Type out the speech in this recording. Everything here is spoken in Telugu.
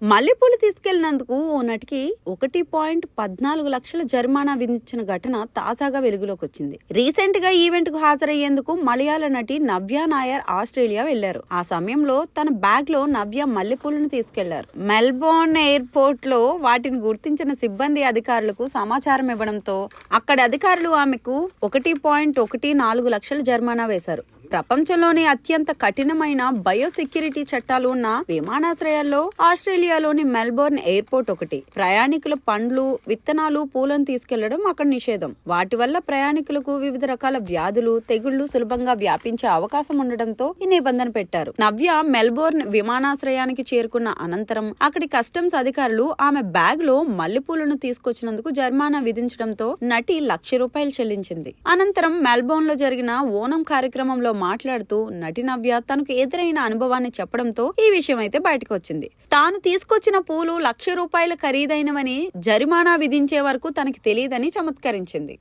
మల్లెపూలు తీసుకెళ్లినందుకు ఓ నటికి 1.14 లక్షల జరిమానా విధించిన ఘటన తాజాగా వెలుగులోకి వచ్చింది. రీసెంట్ గా ఈవెంట్ కు హాజరయ్యేందుకు మలయాళ నటి నవ్య నాయర్ ఆస్ట్రేలియా వెళ్లారు. ఆ సమయంలో తన బ్యాగ్ లో నవ్య మల్లెపూలను తీసుకెళ్లారు. మెల్బోర్న్ ఎయిర్పోర్ట్ లో వాటిని గుర్తించిన సిబ్బంది అధికారులకు సమాచారం ఇవ్వడంతో అక్కడి అధికారులు ఆమెకు 1.14 లక్షల జరిమానా వేశారు. ప్రపంచంలోని అత్యంత కఠినమైన బయోసెక్యూరిటీ చట్టాలు ఉన్న విమానాశ్రయాల్లో ఆస్ట్రేలియాలోని మెల్బోర్న్ ఎయిర్పోర్ట్ ఒకటి. ప్రయాణికుల పండ్లు, విత్తనాలు, పూలను తీసుకెళ్లడం అక్కడ నిషేధం. వాటి వల్ల ప్రయాణికులకు వివిధ రకాల వ్యాధులు, తెగుళ్లు సులభంగా వ్యాపించే అవకాశం ఉండడంతో ఈ నిబంధన పెట్టారు. నవ్య మెల్బోర్న్ విమానాశ్రయానికి చేరుకున్న అనంతరం అక్కడి కస్టమ్స్ అధికారులు ఆమె బ్యాగ్ లో మల్లెపూలను తీసుకొచ్చినందుకు జరిమానా విధించడంతో నటి ₹1,00,000 చెల్లించింది. అనంతరం మెల్బోర్న్ లో జరిగిన ఓనం కార్యక్రమంలో మాట్లాడుతూ నటి నవ్య తనకు ఎదురైన అనుభవాన్ని చెప్పడంతో ఈ విషయం అయితే బయటకు వచ్చింది. తాను తీసుకొచ్చిన పూలు ₹1,00,000 ఖరీదైనవని జరిమానా విధించే వరకు తనకి తెలియదని చమత్కరించింది.